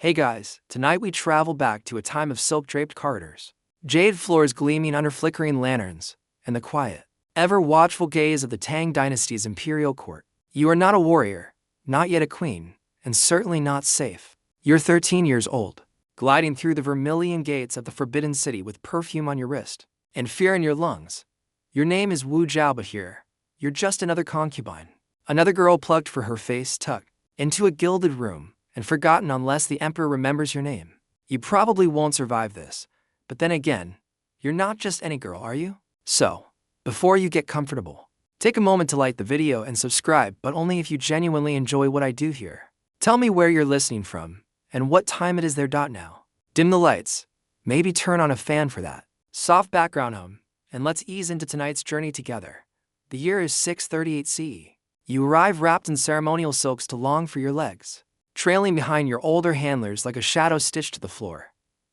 Hey guys, tonight we travel back to a time of silk-draped corridors, jade floors gleaming under flickering lanterns, and the quiet, ever-watchful gaze of the Tang Dynasty's imperial court. You are not a warrior, not yet a queen, and certainly not safe. You're 13 years old, gliding through the vermilion gates of the Forbidden City with perfume on your wrist and fear in your lungs. Your name is Wu Zhao, but here, you're just another concubine, another girl plucked for her face tucked into a gilded room, and forgotten unless the emperor remembers your name. You probably won't survive this, but then again, you're not just any girl, are you? So, before you get comfortable, take a moment to like the video and subscribe, but only if you genuinely enjoy what I do here. Tell me where you're listening from, and what time it is there. Now. Dim the lights, maybe turn on a fan for that soft background hum, and let's ease into tonight's journey together. The year is 638 CE. You arrive wrapped in ceremonial silks to long for your legs, trailing behind your older handlers like a shadow stitched to the floor.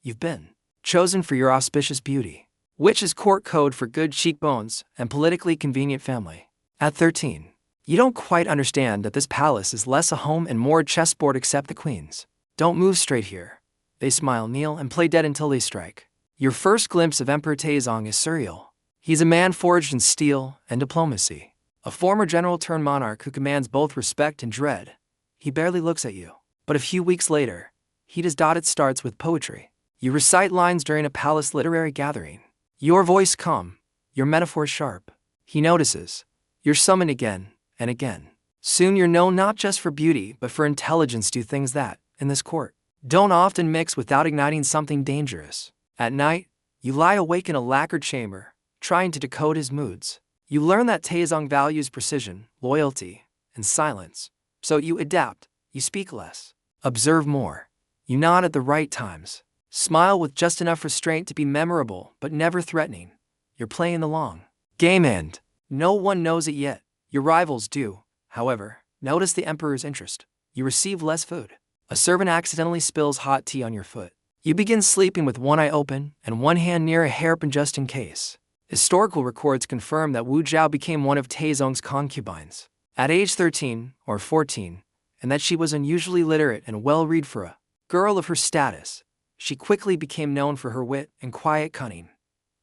You've been chosen for your auspicious beauty, which is court code for good cheekbones and politically convenient family. At 13, you don't quite understand that this palace is less a home and more a chessboard, except the queens don't move straight here. They smile, kneel, and play dead until they strike. Your first glimpse of Emperor Taizong is surreal. He's a man forged in steel and diplomacy, a former general turned monarch who commands both respect and dread. He barely looks at you, but a few weeks later, he does. It starts with poetry. You recite lines during a palace literary gathering. Your voice calm, your metaphors sharp. He notices. You're summoned again and again. Soon you're known not just for beauty, but for intelligence. Do things that, in this court, don't often mix without igniting something dangerous. At night, you lie awake in a lacquered chamber, trying to decode his moods. You learn that Taizong values precision, loyalty, and silence. So you adapt, you speak less, observe more. You nod at the right times, smile with just enough restraint to be memorable but never threatening. You're playing the long game, and no one knows it yet. Your rivals do, however, notice the emperor's interest. You receive less food. A servant accidentally spills hot tea on your foot. You begin sleeping with one eye open and one hand near a hairpin just in case. Historical records confirm that Wu Zhao became one of Taizong's concubines at age 13 or 14, and that she was unusually literate and well-read for a girl of her status. She quickly became known for her wit and quiet cunning.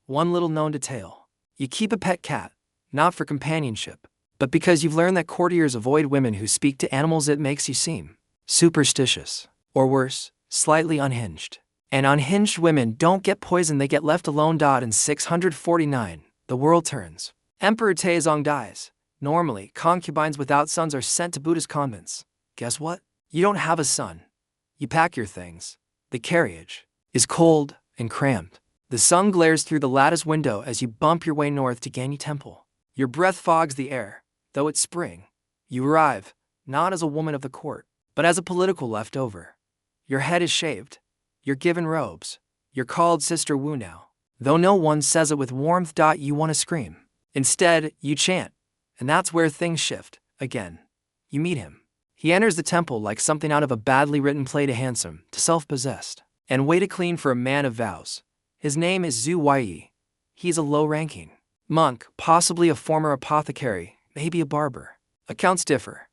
One little known detail: you keep a pet cat, not for companionship, but because you've learned that courtiers avoid women who speak to animals. It makes you seem superstitious, or worse, slightly unhinged. And unhinged women don't get poisoned, they get left alone. In 649, the world turns. Emperor Taizong dies. Normally, concubines without sons are sent to Buddhist convents. Guess what? You don't have a son. You pack your things. The carriage is cold and cramped. The sun glares through the lattice window as you bump your way north to Ganyi Temple. Your breath fogs the air, though it's spring. You arrive, not as a woman of the court, but as a political leftover. Your head is shaved. You're given robes. You're called Sister Wu now, though no one says it with warmth. You want to scream. Instead, you chant. And that's where things shift, again. You meet him. He enters the temple like something out of a badly written play, to handsome, to self-possessed, and way to clean for a man of vows. His name is Huaiyi. He's a low-ranking monk, possibly a former apothecary, maybe a barber. Accounts differ.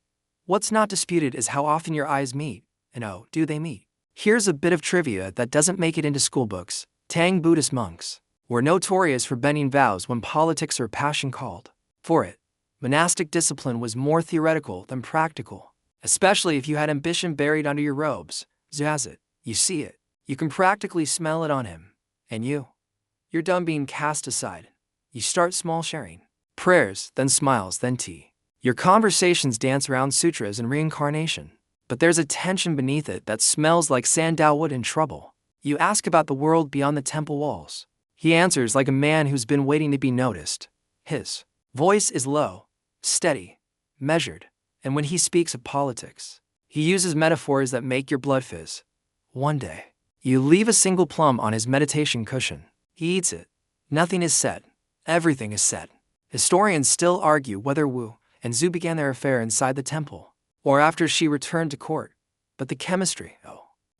What's not disputed is how often your eyes meet, and oh, do they meet. Here's a bit of trivia that doesn't make it into schoolbooks. Tang Buddhist monks were notorious for bending vows when politics or passion called for it. Monastic discipline was more theoretical than practical, especially if you had ambition buried under your robes. Zhu has it. You see it. You can practically smell it on him. And you're done being cast aside. You start small, sharing prayers, then smiles, then tea. Your conversations dance around sutras and reincarnation. But there's a tension beneath it that smells like sandalwood and trouble. You ask about the world beyond the temple walls. He answers like a man who's been waiting to be noticed. His voice is low, steady, measured, and when he speaks of politics, he uses metaphors that make your blood fizz. One day, you leave a single plum on his meditation cushion. He eats it. Nothing is said. Everything is said. Historians still argue whether Wu and Zhu began their affair inside the temple, or after she returned to court. But the chemistry,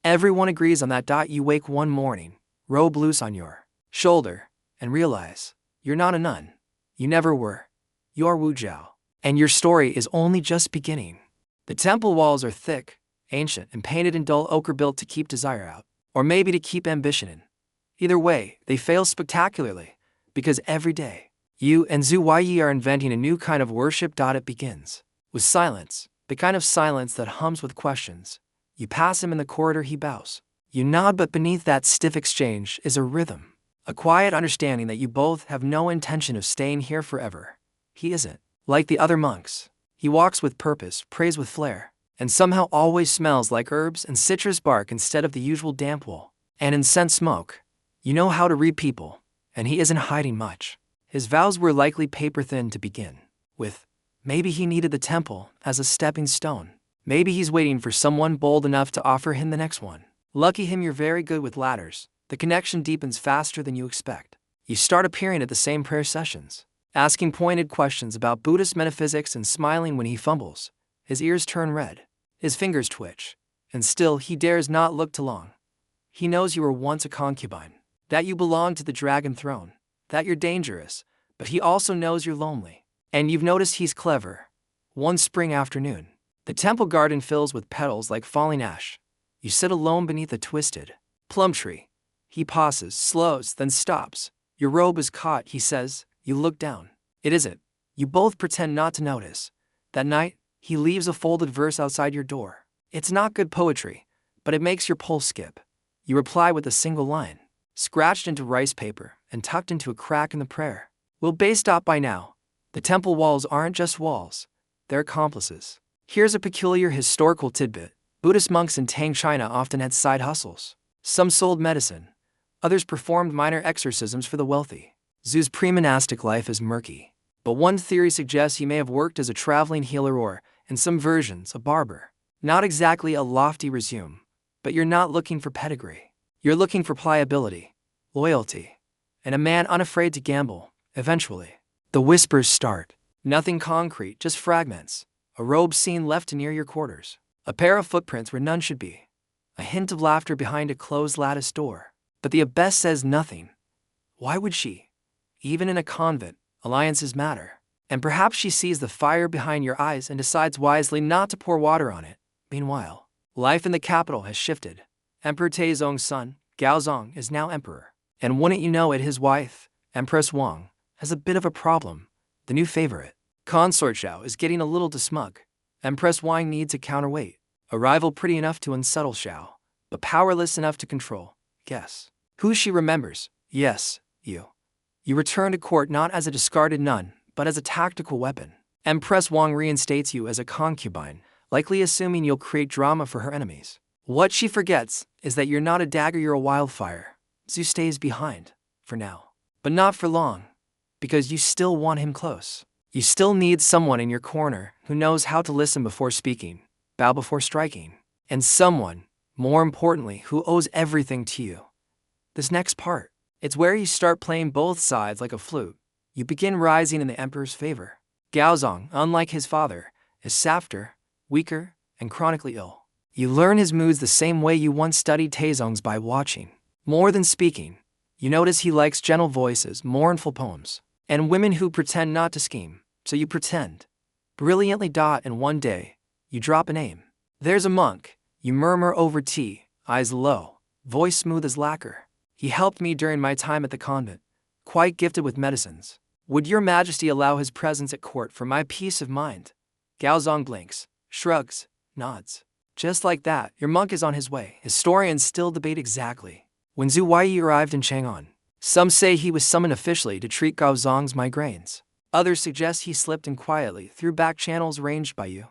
everyone agrees on that. You wake one morning, robe loose on your shoulder, and realize you're not a nun. You never were. You're Wu Zhao. And your story is only just beginning. The temple walls are thick, ancient and painted in dull ochre, built to keep desire out, or maybe to keep ambition in. Either way, they fail spectacularly, because every day, you and Huaiyi are inventing a new kind of worship. It begins with silence, the kind of silence that hums with questions. You pass him in the corridor, he bows. You nod, but beneath that stiff exchange is a rhythm, a quiet understanding that you both have no intention of staying here forever. He isn't like the other monks. He walks with purpose, prays with flair, and somehow always smells like herbs and citrus bark instead of the usual damp wool and incense smoke. You know how to read people, and he isn't hiding much. His vows were likely paper-thin to begin with. Maybe he needed the temple as a stepping stone. Maybe he's waiting for someone bold enough to offer him the next one. Lucky him, you're very good with ladders. The connection deepens faster than you expect. You start appearing at the same prayer sessions, asking pointed questions about Buddhist metaphysics and smiling when he fumbles. His ears turn red, his fingers twitch, and still he dares not look too long. He knows you were once a concubine, that you belong to the dragon throne, that you're dangerous, but he also knows you're lonely. And you've noticed he's clever. One spring afternoon, the temple garden fills with petals like falling ash. You sit alone beneath a twisted plum tree. He pauses, slows, then stops. Your robe is caught, he says. You look down. It isn't. You both pretend not to notice. That night, he leaves a folded verse outside your door. It's not good poetry, but it makes your pulse skip. You reply with a single line, scratched into rice paper and tucked into a crack in the prayer. We'll be stopped by now. The temple walls aren't just walls. They're accomplices. Here's a peculiar historical tidbit. Buddhist monks in Tang China often had side hustles. Some sold medicine. Others performed minor exorcisms for the wealthy. Zhu's pre-monastic life is murky, but one theory suggests he may have worked as a traveling healer or, in some versions, a barber. Not exactly a lofty resume, but you're not looking for pedigree. You're looking for pliability, loyalty, and a man unafraid to gamble. Eventually, the whispers start. Nothing concrete, just fragments. A robe seen left near your quarters. A pair of footprints where none should be. A hint of laughter behind a closed lattice door. But the abbess says nothing. Why would she? Even in a convent, alliances matter. And perhaps she sees the fire behind your eyes and decides wisely not to pour water on it. Meanwhile, life in the capital has shifted. Emperor Taizong's son, Gaozong, is now emperor. And wouldn't you know it, his wife, Empress Wang, has a bit of a problem. The new favorite, Consort Xiao, is getting a little too smug. Empress Wang needs a counterweight. A rival pretty enough to unsettle Xiao, but powerless enough to control. Guess who she remembers? Yes, you. You return to court not as a discarded nun, but as a tactical weapon. Empress Wang reinstates you as a concubine, likely assuming you'll create drama for her enemies. What she forgets is that you're not a dagger, you're a wildfire. Zhu stays behind, for now. But not for long, because you still want him close. You still need someone in your corner who knows how to listen before speaking, bow before striking, and someone, more importantly, who owes everything to you. This next part, it's where you start playing both sides like a flute. You begin rising in the emperor's favor. Gaozong, unlike his father, is softer, weaker, and chronically ill. You learn his moods the same way you once studied Taizong's, by watching. More than speaking, you notice he likes gentle voices, mournful poems, and women who pretend not to scheme, so you pretend. Brilliantly. And one day, you drop a name. There's a monk, you murmur over tea, eyes low, voice smooth as lacquer. He helped me during my time at the convent, quite gifted with medicines. Would your majesty allow his presence at court for my peace of mind? Gaozong blinks, shrugs, nods. Just like that, your monk is on his way. Historians still debate exactly when Huaiyi arrived in Chang'an. Some say he was summoned officially to treat Gaozong's migraines. Others suggest he slipped in quietly through back channels arranged by you.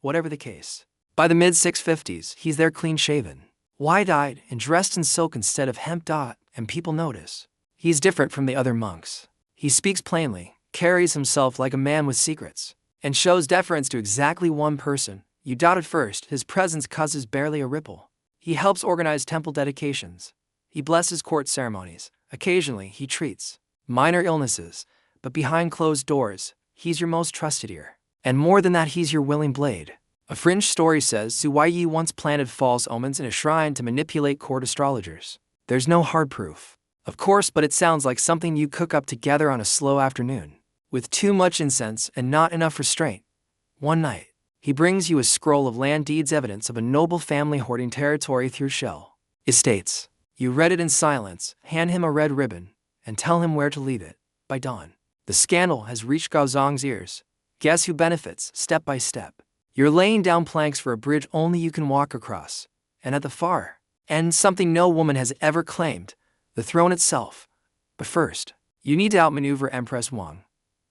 Whatever the case, by the mid-650s, he's there clean-shaven, wide-eyed, and dressed in silk instead of hemp. And people notice. He's different from the other monks. He speaks plainly, carries himself like a man with secrets, and shows deference to exactly one person. You doubt at first. His presence causes barely a ripple. He helps organize temple dedications. He blesses court ceremonies. Occasionally, he treats minor illnesses, but behind closed doors, he's your most trusted ear. And more than that, he's your willing blade. A fringe story says Huaiyi once planted false omens in a shrine to manipulate court astrologers. There's no hard proof, of course, but it sounds like something you cook up together on a slow afternoon, with too much incense and not enough restraint. One night, He brings you a scroll of land deeds, evidence of a noble family hoarding territory through shell estates. You read it in silence, hand him a red ribbon, and tell him where to leave it. By dawn, the scandal has reached Gaozong's ears. Guess who benefits, step by step? You're laying down planks for a bridge only you can walk across. And at the far end, something no woman has ever claimed, the throne itself. But first, you need to outmaneuver Empress Wang.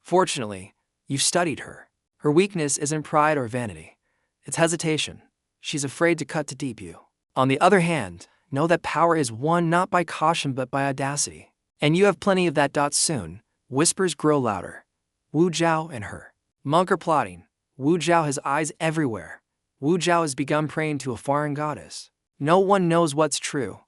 Fortunately, you've studied her. Her weakness isn't pride or vanity. It's hesitation. She's afraid to cut to deep you. On the other hand, know that power is won not by caution but by audacity. And you have plenty of that. Soon, whispers grow louder. Wu Zhao and her monk are plotting. Wu Zhao has eyes everywhere. Wu Zhao has begun praying to a foreign goddess. No one knows what's true,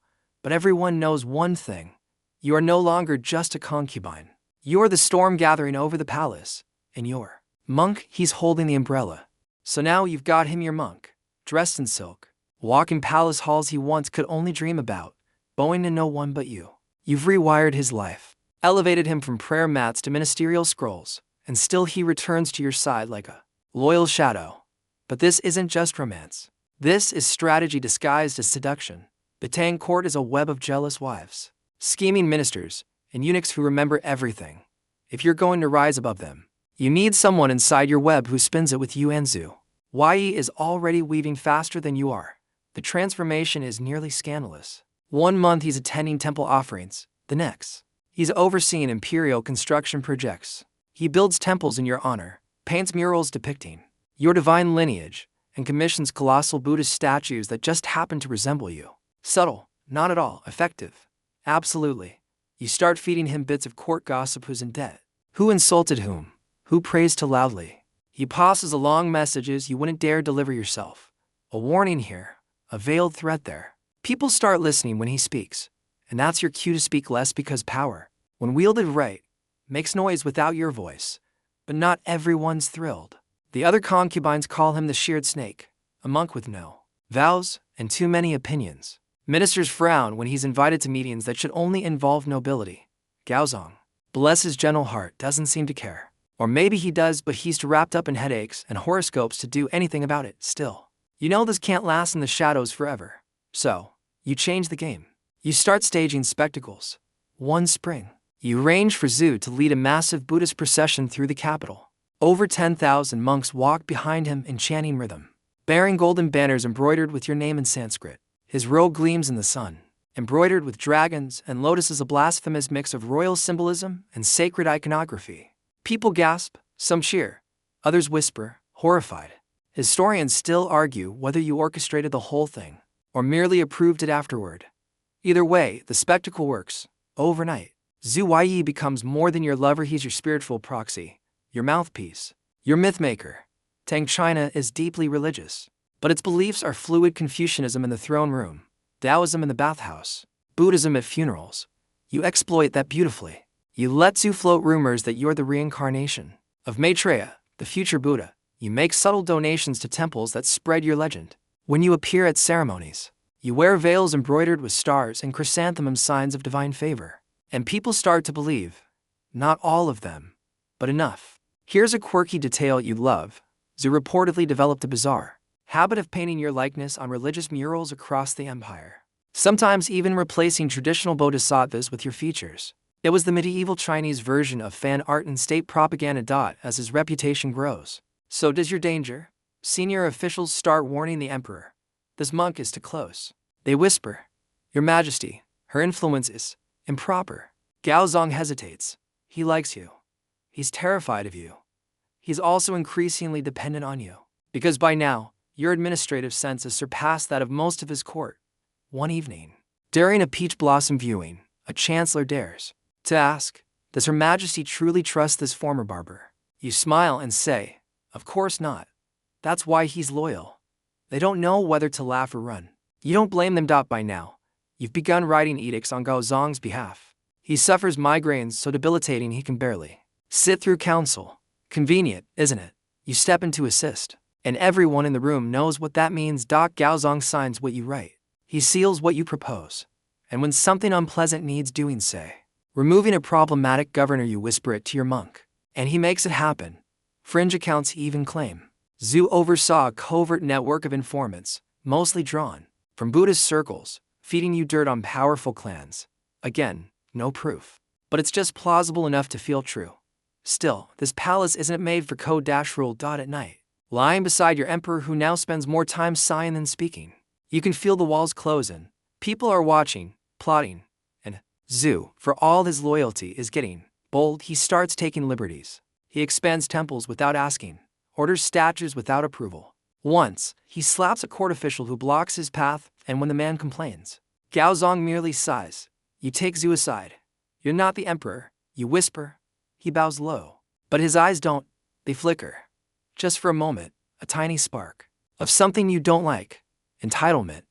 but everyone knows one thing. You are no longer just a concubine. You're the storm gathering over the palace, and your monk, he's holding the umbrella. So now you've got him, your monk, dressed in silk, walking palace halls he once could only dream about, bowing to no one but you. You've rewired his life, elevated him from prayer mats to ministerial scrolls, and still he returns to your side like a loyal shadow. But this isn't just romance. This is strategy disguised as seduction. The Tang court is a web of jealous wives, scheming ministers, and eunuchs who remember everything. If you're going to rise above them, you need someone inside your web who spins it with you. And Huaiyi is already weaving faster than you are. The transformation is nearly scandalous. 1 month he's attending temple offerings, the next, he's overseeing imperial construction projects. He builds temples in your honor, paints murals depicting your divine lineage, and commissions colossal Buddhist statues that just happen to resemble you. Subtle, not at all effective. Absolutely. You start feeding him bits of court gossip: who's in debt, who insulted whom, who praised too loudly. He passes along messages you wouldn't dare deliver yourself. A warning here, a veiled threat there. People start listening when he speaks, and that's your cue to speak less, because power, when wielded right, makes noise without your voice. But not everyone's thrilled. The other concubines call him the sheared snake, a monk with no vows and too many opinions. Ministers frown when he's invited to meetings that should only involve nobility. Gaozong, bless his gentle heart, doesn't seem to care. Or maybe he does, but he's too wrapped up in headaches and horoscopes to do anything about it. Still, you know this can't last in the shadows forever. So, you change the game. You start staging spectacles. One spring, you arrange for Zhu to lead a massive Buddhist procession through the capital. Over 10,000 monks walk behind him in chanting rhythm, bearing golden banners embroidered with your name in Sanskrit. His robe gleams in the sun, embroidered with dragons and lotuses, a blasphemous mix of royal symbolism and sacred iconography. People gasp, some cheer, others whisper, horrified. Historians still argue whether you orchestrated the whole thing or merely approved it afterward. Either way, the spectacle works. Overnight, Huaiyi becomes more than your lover. He's your spiritual proxy, your mouthpiece, your mythmaker. Tang China is deeply religious, but its beliefs are fluid: Confucianism in the throne room, Taoism in the bathhouse, Buddhism at funerals. You exploit that beautifully. You let Zhu float rumors that you're the reincarnation of Maitreya, the future Buddha. You make subtle donations to temples that spread your legend. When you appear at ceremonies, you wear veils embroidered with stars and chrysanthemums, signs of divine favor. And people start to believe. Not all of them, but enough. Here's a quirky detail you love. Zhu reportedly developed a bizarre habit of painting your likeness on religious murals across the empire, sometimes even replacing traditional bodhisattvas with your features. It was the medieval Chinese version of fan art and state propaganda. As his reputation grows, so does your danger. Senior officials start warning the emperor. This monk is too close. They whisper, Your Majesty, her influence is improper. Gaozong hesitates. He likes you. He's terrified of you. He's also increasingly dependent on you, because by now, your administrative sense has surpassed that of most of his court. One evening, during a peach blossom viewing, a chancellor dares to ask, Does Her Majesty truly trust this former barber? You smile and say, Of course not. That's why he's loyal. They don't know whether to laugh or run. You don't blame them. By now, you've begun writing edicts on Gaozong's behalf. He suffers migraines so debilitating he can barely sit through council. Convenient, isn't it? You step in to assist, and everyone in the room knows what that means. Gaozong signs what you write. He seals what you propose. And when something unpleasant needs doing, say, removing a problematic governor, you whisper it to your monk, and he makes it happen. Fringe accounts even claim Zhu oversaw a covert network of informants, mostly drawn from Buddhist circles, feeding you dirt on powerful clans. Again, no proof. But it's just plausible enough to feel true. Still, this palace isn't made for code-rule. At night, lying beside your emperor who now spends more time sighing than speaking, you can feel the walls close in. People are watching, plotting, and Zhu, for all his loyalty, is getting bold. He starts taking liberties. He expands temples without asking, orders statues without approval. Once, he slaps a court official who blocks his path, and when the man complains, Gaozong merely sighs. You take Zhu aside. You're not the emperor, you whisper. He bows low. But his eyes don't, they flicker. Just for a moment, a tiny spark of something you don't like, entitlement.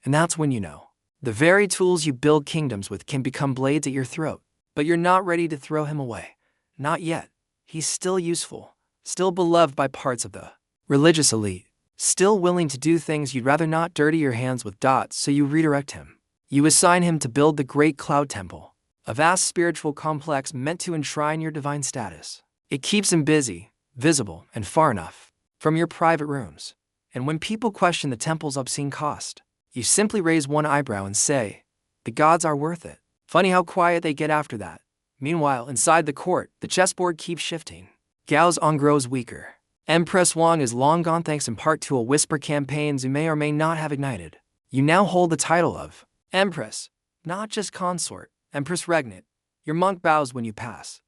And that's when you know. The very tools you build kingdoms with can become blades at your throat. But you're not ready to throw him away. Not yet. He's still useful, still beloved by parts of the religious elite, still willing to do things you'd rather not dirty your hands with. So you redirect him. You assign him to build the Great Cloud Temple, a vast spiritual complex meant to enshrine your divine status. It keeps him busy, visible, and far enough from your private rooms. And when people question the temple's obscene cost, you simply raise one eyebrow and say, the gods are worth it. Funny how quiet they get after that. Meanwhile, inside the court, the chessboard keeps shifting. Gaozong grows weaker. Empress Wang is long gone thanks in part to a whisper campaign Zhu may or may not have ignited. You now hold the title of Empress, not just consort, Empress Regnant. Your monk bows when you pass.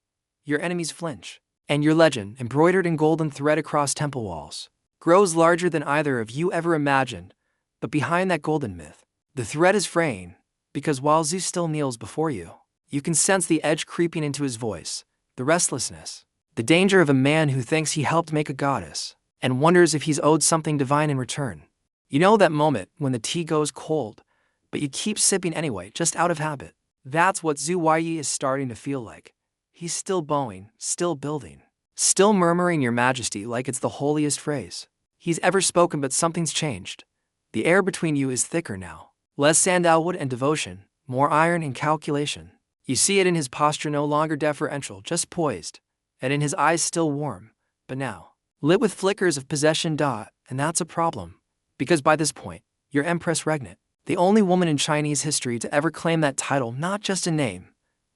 Your enemies flinch. And your legend, embroidered in golden thread across temple walls, grows larger than either of you ever imagined. But behind that golden myth, the thread is fraying, because while Zhu still kneels before you, you can sense the edge creeping into his voice, the restlessness, the danger of a man who thinks he helped make a goddess, and wonders if he's owed something divine in return. You know that moment when the tea goes cold, but you keep sipping anyway, just out of habit. That's what Huaiyi is starting to feel like. He's still bowing, still building, still murmuring your majesty like it's the holiest phrase he's ever spoken, but something's changed. The air between you is thicker now. Less sandalwood and devotion, more iron and calculation. You see it in his posture, no longer deferential, just poised, and in his eyes still warm, but now lit with flickers of possession. And that's a problem, because by this point, you're Empress Regnant, the only woman in Chinese history to ever claim that title, not just in name,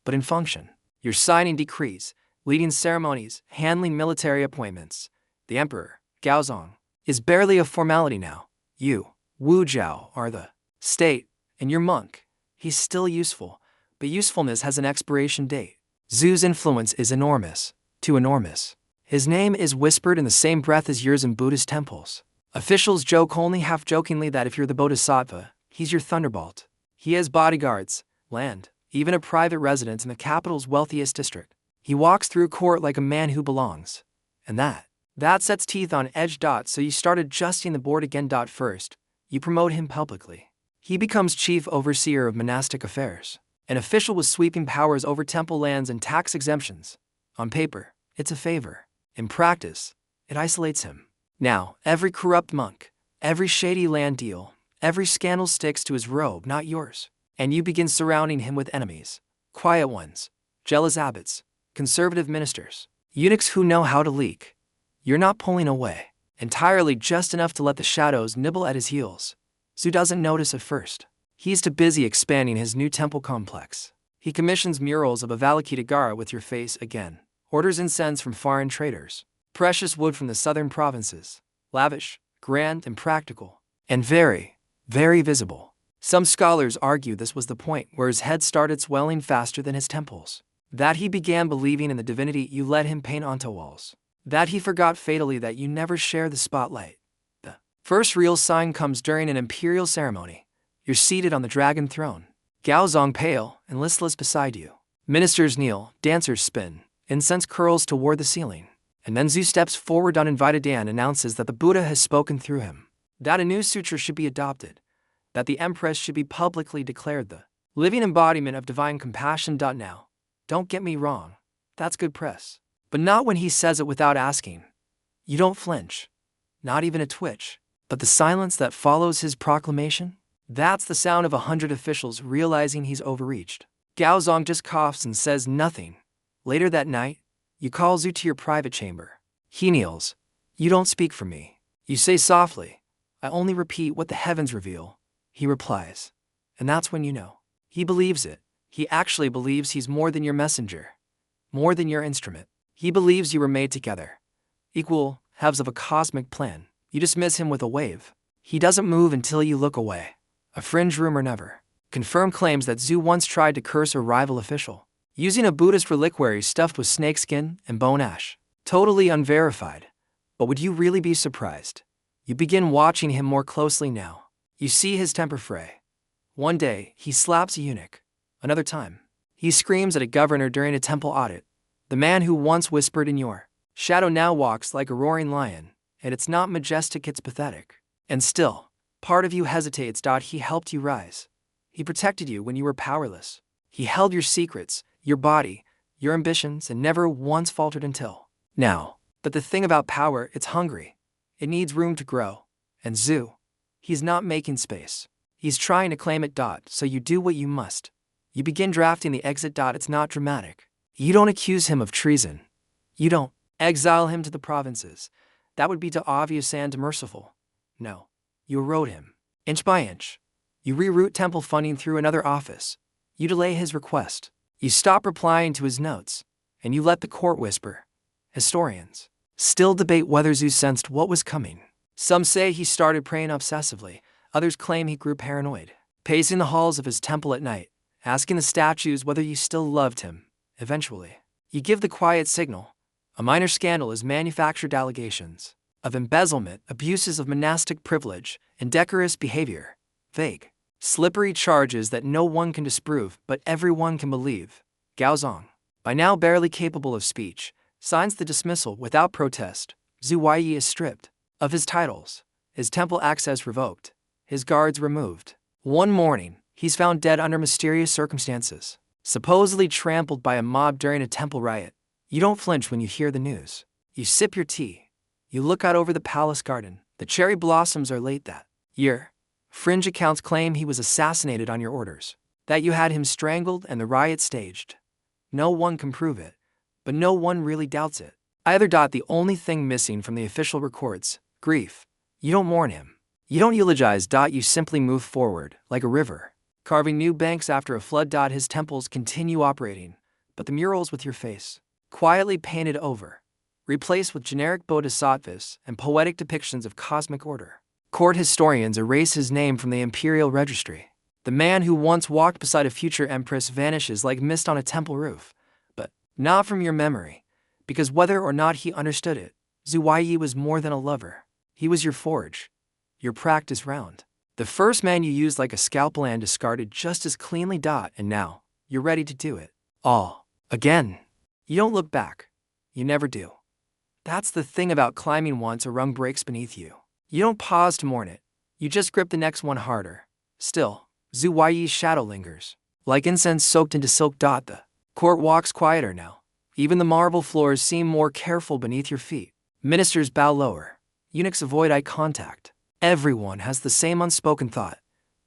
but in function. You're signing decrees, leading ceremonies, handling military appointments. The emperor, Gaozong, is barely a formality now. You, Wu Zhao, are the state, and your monk. He's still useful, but usefulness has an expiration date. Zhu's influence is enormous, too enormous. His name is whispered in the same breath as yours in Buddhist temples. Officials joke only half-jokingly that if you're the bodhisattva, he's your thunderbolt. He has bodyguards, land, even a private residence in the capital's wealthiest district. He walks through court like a man who belongs. And that sets teeth on edge. So you start adjusting the board again. First, you promote him publicly. He becomes chief overseer of monastic affairs, an official with sweeping powers over temple lands and tax exemptions. On paper, it's a favor. In practice, it isolates him. Now, every corrupt monk, every shady land deal, every scandal sticks to his robe, not yours. And you begin surrounding him with enemies. Quiet ones, jealous abbots, conservative ministers, eunuchs who know how to leak. You're not pulling away entirely, just enough to let the shadows nibble at his heels. Zhu doesn't notice at first. He's too busy expanding his new temple complex. He commissions murals of Avalokitagara with your face again, orders incense from foreign traders, precious wood from the southern provinces, lavish, grand, and practical, and very, very visible. Some scholars argue this was the point where his head started swelling faster than his temples, that he began believing in the divinity you let him paint onto walls, that he forgot fatally that you never share the spotlight. The first real sign comes during an imperial ceremony. You're seated on the dragon throne, Gaozong pale and listless beside you. Ministers kneel, dancers spin, incense curls toward the ceiling, and then Zhu steps forward uninvited and announces that the Buddha has spoken through him, that a new sutra should be adopted, that the Empress should be publicly declared the living embodiment of divine compassion. Now, don't get me wrong, that's good press. But not when he says it without asking. You don't flinch, not even a twitch. But the silence that follows his proclamation? That's the sound of 100 officials realizing he's overreached. Gaozong just coughs and says nothing. Later that night, you call Zhu to your private chamber. He kneels. You don't speak for me. You say softly, I only repeat what the heavens reveal. He replies. And that's when you know. He believes it. He actually believes he's more than your messenger, more than your instrument. He believes you were made together, equal halves of a cosmic plan. You dismiss him with a wave. He doesn't move until you look away. A fringe rumor never. Confirmed claims that Zhu once tried to curse a rival official, using a Buddhist reliquary stuffed with snakeskin and bone ash. Totally unverified. But would you really be surprised? You begin watching him more closely now. You see his temper fray. One day, he slaps a eunuch. Another time, he screams at a governor during a temple audit. The man who once whispered in your shadow now walks like a roaring lion, and it's not majestic, it's pathetic. And still, part of you hesitates. He helped you rise. He protected you when you were powerless. He held your secrets, your body, your ambitions, and never once faltered until now. But the thing about power, it's hungry. It needs room to grow. And Zhu, he's not making space. He's trying to claim it. So you do what you must. You begin drafting the exit. It's not dramatic. You don't accuse him of treason. You don't exile him to the provinces. That would be too obvious and merciful. No. You erode him, inch by inch. You reroute temple funding through another office. You delay his request. You stop replying to his notes. And you let the court whisper. Historians still debate whether Zhu sensed what was coming. Some say he started praying obsessively. Others claim he grew paranoid, pacing the halls of his temple at night, asking the statues whether you still loved him. Eventually, you give the quiet signal. A minor scandal is manufactured allegations of embezzlement, abuses of monastic privilege, indecorous behavior. Vague, slippery charges that no one can disprove, but everyone can believe. Gaozong, by now barely capable of speech, signs the dismissal without protest. Huaiyi is stripped of his titles, his temple access revoked, his guards removed. One morning, he's found dead under mysterious circumstances, supposedly trampled by a mob during a temple riot. You don't flinch when you hear the news. You sip your tea. You look out over the palace garden. The cherry blossoms are late that year. Fringe accounts claim he was assassinated on your orders, that you had him strangled and the riot staged. No one can prove it, but no one really doubts it. Either. The only thing missing from the official records, grief. You don't mourn him. You don't eulogize. You simply move forward, like a river, carving new banks after a flood. His temples continue operating, but the murals with your face, quietly painted over, replaced with generic bodhisattvas and poetic depictions of cosmic order. Court historians erase his name from the imperial registry. The man who once walked beside a future empress vanishes like mist on a temple roof, but not from your memory, because whether or not he understood it, Huaiyi was more than a lover. He was your forge, your practice round. The first man you used like a scalpel and discarded just as cleanly. And now, you're ready to do it all again. You don't look back. You never do. That's the thing about climbing. Once a rung breaks beneath you, you don't pause to mourn it. You just grip the next one harder. Still, Huaiyi's shadow lingers, like incense soaked into silk. The court walks quieter now. Even the marble floors seem more careful beneath your feet. Ministers bow lower. Eunuchs avoid eye contact. Everyone has the same unspoken thought.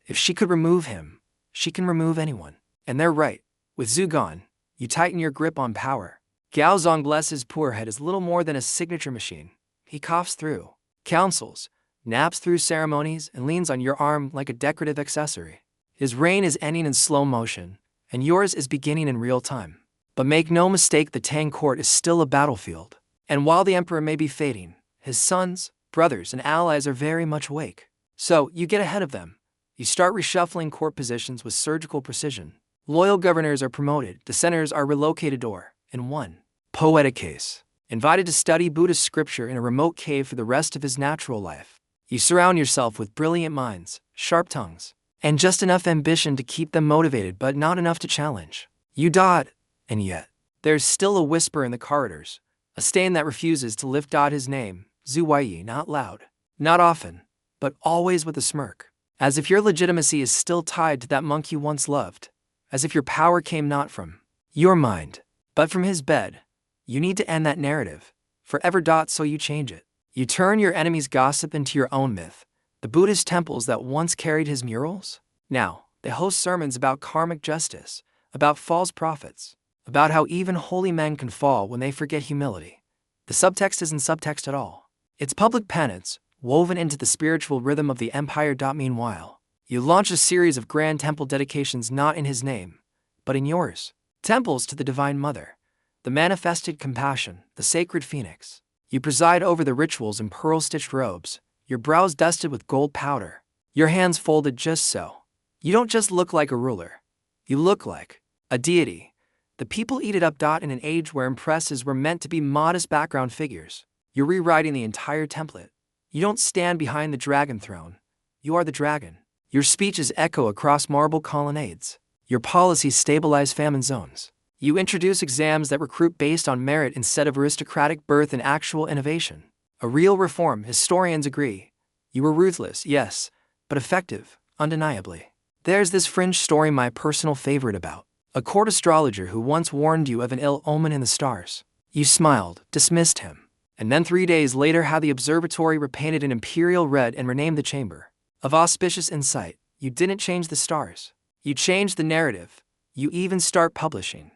If she could remove him, she can remove anyone. And they're right. With Zhu gone, you tighten your grip on power. Gaozong, bless his poor head, is little more than a signature machine. He coughs through councils, naps through ceremonies, and leans on your arm like a decorative accessory. His reign is ending in slow motion, and yours is beginning in real time. But make no mistake, the Tang court is still a battlefield. And while the emperor may be fading, his sons, brothers, and allies are very much awake. So, you get ahead of them. You start reshuffling court positions with surgical precision. Loyal governors are promoted, dissenters are relocated, or, in one poetic case, invited to study Buddhist scripture in a remote cave for the rest of his natural life. You surround yourself with brilliant minds, sharp tongues, and just enough ambition to keep them motivated but not enough to challenge. You dot, and yet, there's still a whisper in the corridors, a stain that refuses to lift his name. Huaiyi, not loud, not often, but always with a smirk, as if your legitimacy is still tied to that monk you once loved, as if your power came not from your mind, but from his bed. You need to end that narrative, forever. So you change it. You turn your enemy's gossip into your own myth. The Buddhist temples that once carried his murals, now, they host sermons about karmic justice, about false prophets, about how even holy men can fall when they forget humility. The subtext isn't subtext at all. It's public penance, woven into the spiritual rhythm of the empire. Meanwhile, you launch a series of grand temple dedications not in his name, but in yours. Temples to the Divine Mother, the manifested compassion, the sacred phoenix. You preside over the rituals in pearl-stitched robes, your brows dusted with gold powder, your hands folded just so. You don't just look like a ruler. You look like a deity. The people eat it up. In an age where empresses were meant to be modest background figures, you're rewriting the entire template. You don't stand behind the dragon throne. You are the dragon. Your speeches echo across marble colonnades. Your policies stabilize famine zones. You introduce exams that recruit based on merit instead of aristocratic birth and actual innovation. A real reform, historians agree. You were ruthless, yes, but effective, undeniably. There's this fringe story, my personal favorite, about a court astrologer who once warned you of an ill omen in the stars. You smiled, dismissed him, and then 3 days later had the observatory repainted in imperial red and renamed the Chamber of Auspicious Insight. You didn't change the stars. You changed the narrative. You even start publishing.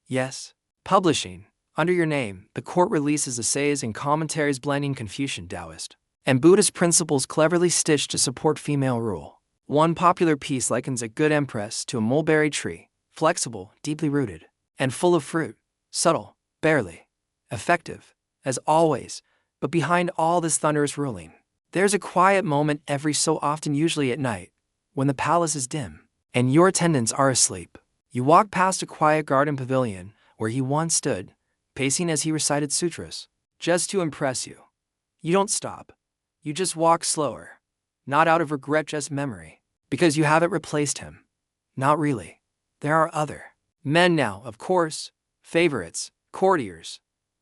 Yes, publishing. Under your name, the court releases essays and commentaries blending Confucian, Taoist, and Buddhist principles cleverly stitched to support female rule. One popular piece likens a good empress to a mulberry tree, flexible, deeply rooted, and full of fruit, subtle, barely, effective, as always, but behind all this thunderous ruling, there's a quiet moment every so often, usually at night, when the palace is dim, and your attendants are asleep. You walk past a quiet garden pavilion where he once stood, pacing as he recited sutras, just to impress you. You don't stop. You just walk slower, not out of regret, just memory, because you haven't replaced him. Not really. There are other men now, of course, favorites, courtiers.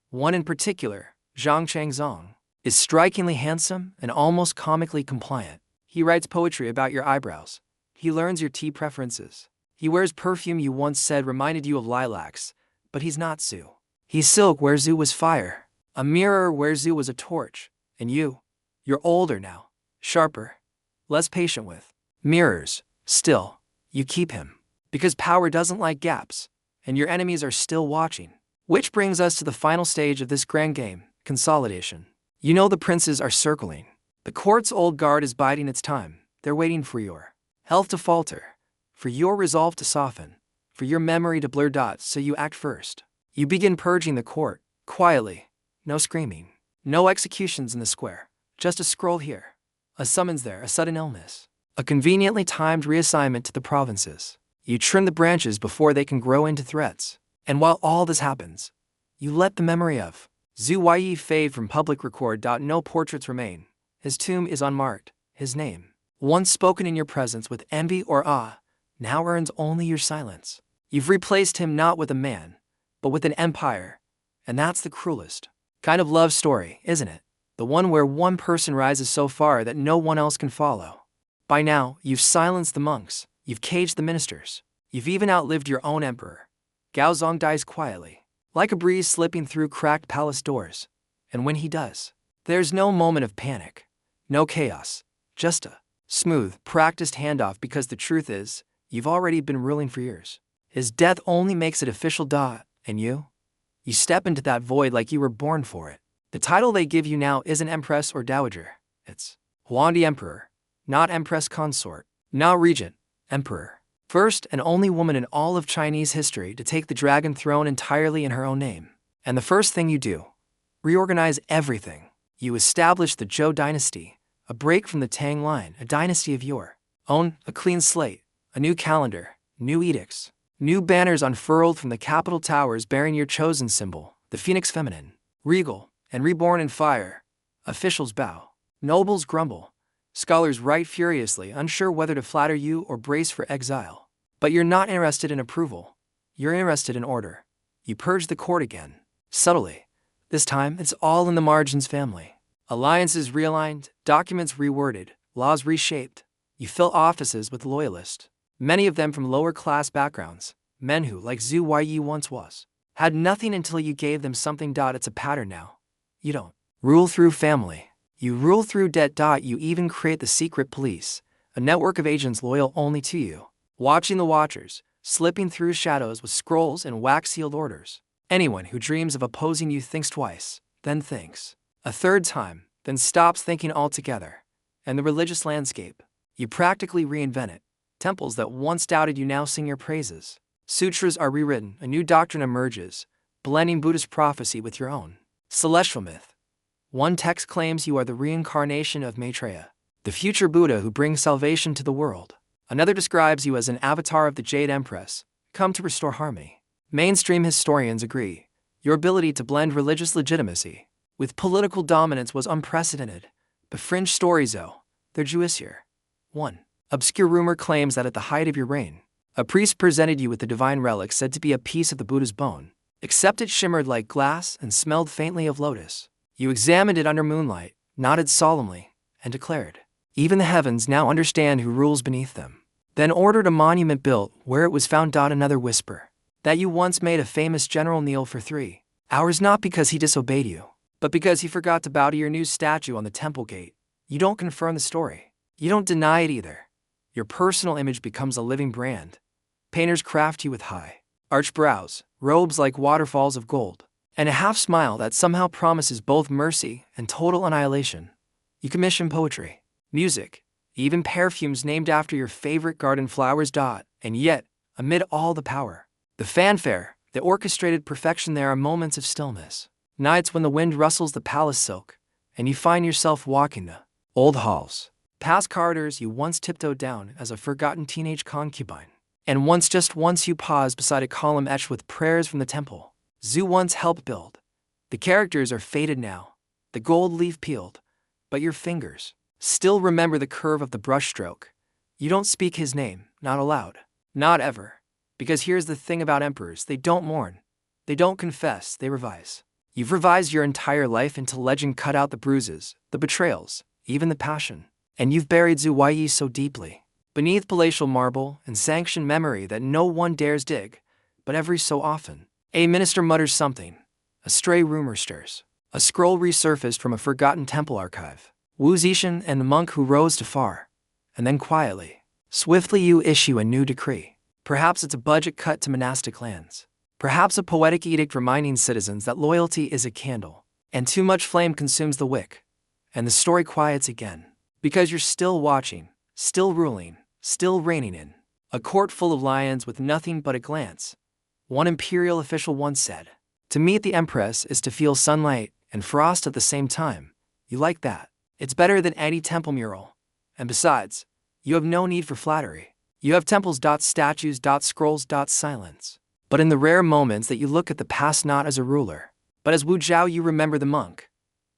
One in particular, Zhang Changzong, is strikingly handsome and almost comically compliant. He writes poetry about your eyebrows. He learns your tea preferences. He wears perfume you once said reminded you of lilacs, but he's not Zhu. He's silk where Zhu was fire, a mirror where Zhu was a torch, and you're older now, sharper, less patient with mirrors. Still, you keep him, because power doesn't like gaps, and your enemies are still watching. Which brings us to the final stage of this grand game, consolidation. You know the princes are circling. The court's old guard is biding its time. They're waiting for your health to falter, for your resolve to soften, for your memory to blur. So you act first. You begin purging the court, quietly. No screaming. No executions in the square. Just a scroll here, a summons there, a sudden illness, a conveniently timed reassignment to the provinces. You trim the branches before they can grow into threats. And while all this happens, you let the memory of Huaiyi fade from public record. No portraits remain. His tomb is unmarked. His name, once spoken in your presence with envy or awe, now earns only your silence. You've replaced him not with a man, but with an empire. And that's the cruelest kind of love story, isn't it? The one where one person rises so far that no one else can follow. By now, you've silenced the monks, you've caged the ministers, you've even outlived your own emperor. Gaozong dies quietly, like a breeze slipping through cracked palace doors. And when he does, there's no moment of panic, no chaos, just a smooth, practiced handoff, because the truth is, you've already been ruling for years. His death only makes it official. And you step into that void like you were born for it. The title they give you now isn't Empress or Dowager. It's Huaiyi Emperor, not Empress Consort, now Regent, Emperor. First and only woman in all of Chinese history to take the dragon throne entirely in her own name. And the first thing you do, reorganize everything. You establish the Zhou Dynasty, a break from the Tang line, a dynasty of your own, a clean slate, a new calendar, new edicts, new banners unfurled from the capital towers bearing your chosen symbol, the phoenix feminine, regal, and reborn in fire. Officials bow, nobles grumble, scholars write furiously, unsure whether to flatter you or brace for exile. But you're not interested in approval. You're interested in order. You purge the court again, subtly. This time, it's all in the margins family. Alliances realigned, documents reworded, laws reshaped. You fill offices with loyalists, many of them from lower-class backgrounds, men who, like Huaiyi once was, had nothing until you gave them something. It's a pattern now. You don't rule through family. You rule through debt. You even create the secret police, a network of agents loyal only to you, watching the watchers, slipping through shadows with scrolls and wax-sealed orders. Anyone who dreams of opposing you thinks twice, then thinks a third time, then stops thinking altogether. And the religious landscape, you practically reinvent it. Temples that once doubted you now sing your praises. Sutras are rewritten, a new doctrine emerges, blending Buddhist prophecy with your own. Celestial myth. One text claims you are the reincarnation of Maitreya, the future Buddha who brings salvation to the world. Another describes you as an avatar of the Jade Empress, come to restore harmony. Mainstream historians agree, your ability to blend religious legitimacy with political dominance was unprecedented. But fringe stories, though, they're juicier. 1. Obscure rumor claims that at the height of your reign, a priest presented you with a divine relic said to be a piece of the Buddha's bone, except it shimmered like glass and smelled faintly of lotus. You examined it under moonlight, nodded solemnly, and declared, "Even the heavens now understand who rules beneath them." Then ordered a monument built where it was found. Another whisper, that you once made a famous general kneel for 3 hours not because he disobeyed you, but because he forgot to bow to your new statue on the temple gate. You don't confirm the story. You don't deny it either. Your personal image becomes a living brand. Painters craft you with high, arched brows, robes like waterfalls of gold, and a half-smile that somehow promises both mercy and total annihilation. You commission poetry, music, even perfumes named after your favorite garden flowers. And yet, amid all the power, the fanfare, the orchestrated perfection, there are moments of stillness. Nights when the wind rustles the palace silk, and you find yourself walking the old halls, past corridors you once tiptoed down as a forgotten teenage concubine. And just once you pause beside a column etched with prayers from the temple Zhu once helped build. The characters are faded now, the gold leaf peeled, but your fingers still remember the curve of the brushstroke. You don't speak his name, not aloud, not ever. Because here's the thing about emperors, they don't mourn, they don't confess, they revise. You've revised your entire life into legend, cut out the bruises, the betrayals, even the passion. And you've buried Huaiyi so deeply beneath palatial marble and sanctioned memory that no one dares dig. But every so often, a minister mutters something, a stray rumor stirs, a scroll resurfaced from a forgotten temple archive. Wu Zetian and the monk who rose to far. And then quietly, swiftly you issue a new decree. Perhaps it's a budget cut to monastic lands. Perhaps a poetic edict reminding citizens that loyalty is a candle, and too much flame consumes the wick. And the story quiets again. Because you're still watching, still ruling, still reigning in a court full of lions with nothing but a glance. One imperial official once said, "To meet the empress is to feel sunlight and frost at the same time." You like that? It's better than any temple mural. And besides, you have no need for flattery. You have temples, statues, scrolls, silence. But in the rare moments that you look at the past not as a ruler, but as Wu Zhao, you remember the monk.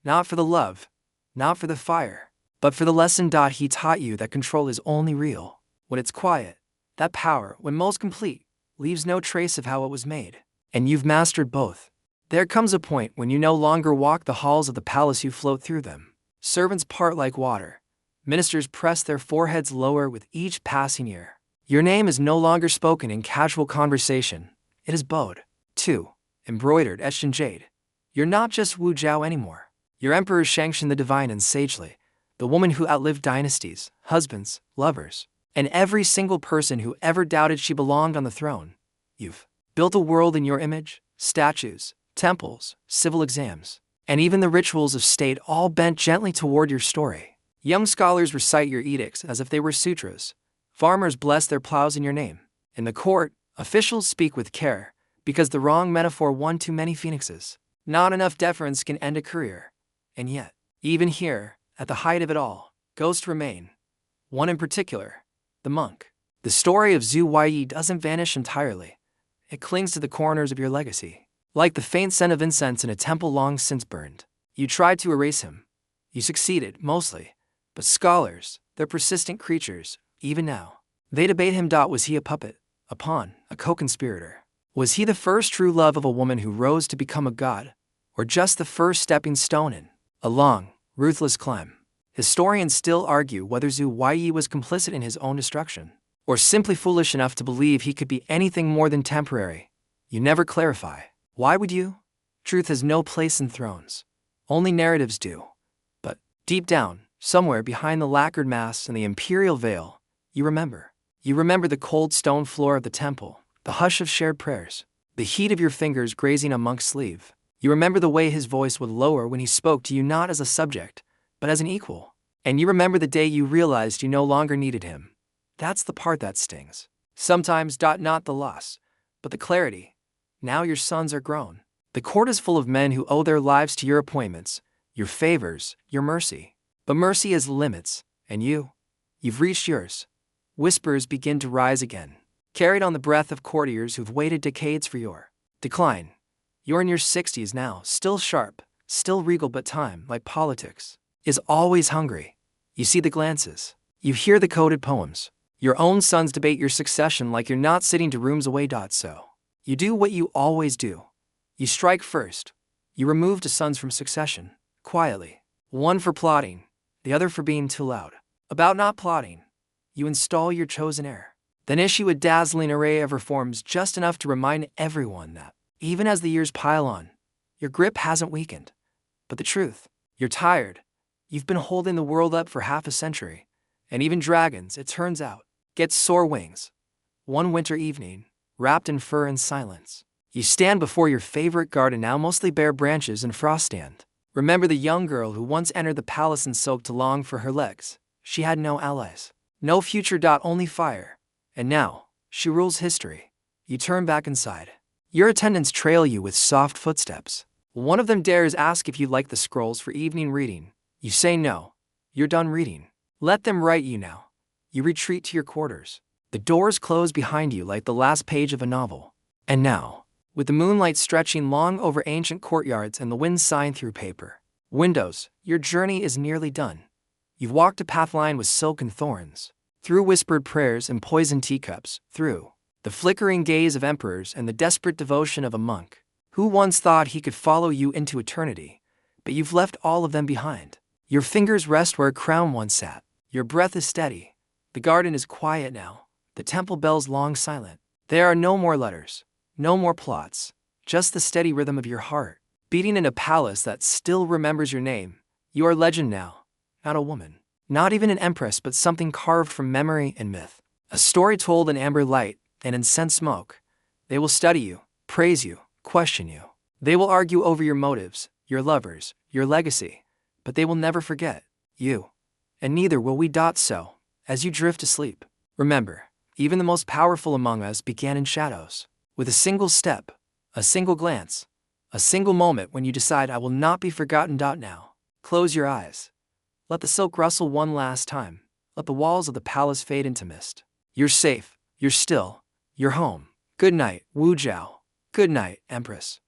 Not for the love, not for the fire, but for the lesson he taught you that control is only real when it's quiet. That power, when most complete, leaves no trace of how it was made. And you've mastered both. There comes a point when you no longer walk the halls of the palace, you float through them. Servants part like water. Ministers press their foreheads lower with each passing year. Your name is no longer spoken in casual conversation. It is bowed, too, embroidered, etched in jade. You're not just Wu Zhao anymore. Your emperor Shangshan the divine and sagely, the woman who outlived dynasties, husbands, lovers, and every single person who ever doubted she belonged on the throne. You've built a world in your image, statues, temples, civil exams, and even the rituals of state, all bent gently toward your story. Young scholars recite your edicts as if they were sutras. Farmers bless their plows in your name. In the court, officials speak with care, because the wrong metaphor won too many phoenixes. Not enough deference can end a career. And yet, even here, at the height of it all, ghosts remain. One in particular, the monk. The story of Zhu Huaiyi doesn't vanish entirely. It clings to the corners of your legacy. Like the faint scent of incense in a temple long since burned. You tried to erase him. You succeeded, mostly. But scholars, they're persistent creatures, even now. They debate him. Was he a puppet, a pawn, a co-conspirator? Was he the first true love of a woman who rose to become a god? Or just the first stepping stone in a long, ruthless climb? Historians still argue whether Zhu Huaiyi was complicit in his own destruction, or simply foolish enough to believe he could be anything more than temporary. You never clarify. Why would you? Truth has no place in thrones. Only narratives do. But deep down, somewhere behind the lacquered masks and the imperial veil, you remember. You remember the cold stone floor of the temple, the hush of shared prayers, the heat of your fingers grazing a monk's sleeve. You remember the way his voice would lower when he spoke to you, not as a subject, but as an equal. And you remember the day you realized you no longer needed him. That's the part that stings. Sometimes, not the loss, but the clarity. Now your sons are grown. The court is full of men who owe their lives to your appointments, your favors, your mercy. But mercy has limits, and you've reached yours. Whispers begin to rise again, carried on the breath of courtiers who've waited decades for your decline. You're in your 60s now, still sharp, still regal, but time, like politics, is always hungry. You see the glances. You hear the coded poems. Your own sons debate your succession like you're not sitting 2 rooms away. So you do what you always do. You strike first. You remove 2 sons from succession, quietly. One for plotting, the other for being too loud. About not plotting, you install your chosen heir. Then issue a dazzling array of reforms, just enough to remind everyone that, even as the years pile on, your grip hasn't weakened. But the truth, you're tired. You've been holding the world up for half a century. And even dragons, it turns out, get sore wings. One winter evening, wrapped in fur and silence, you stand before your favorite garden, now mostly bare branches and frost stand. Remember the young girl who once entered the palace and soaked to long for her legs. She had no allies, no future. Only fire. And now, she rules history. You turn back inside. Your attendants trail you with soft footsteps. One of them dares ask if you like the scrolls for evening reading. You say no. You're done reading. Let them write you now. You retreat to your quarters. The doors close behind you like the last page of a novel. And now, with the moonlight stretching long over ancient courtyards and the wind sighing through paper windows, your journey is nearly done. You've walked a path lined with silken thorns, through whispered prayers and poisoned teacups, through the flickering gaze of emperors and the desperate devotion of a monk who once thought he could follow you into eternity, but you've left all of them behind. Your fingers rest where a crown once sat. Your breath is steady. The garden is quiet now, the temple bells long silent. There are no more letters, no more plots, just the steady rhythm of your heart, beating in a palace that still remembers your name. You are legend now, not a woman, not even an empress, but something carved from memory and myth. A story told in amber light and incense smoke. They will study you, praise you, question you. They will argue over your motives, your lovers, your legacy, but they will never forget you. And neither will we. So, as you drift to sleep, remember, even the most powerful among us began in shadows, with a single step, a single glance, a single moment when you decide, I will not be forgotten. Now, close your eyes. Let the silk rustle one last time. Let the walls of the palace fade into mist. You're safe, you're still, you're home. Good night, Wu Zhao. Good night, Empress.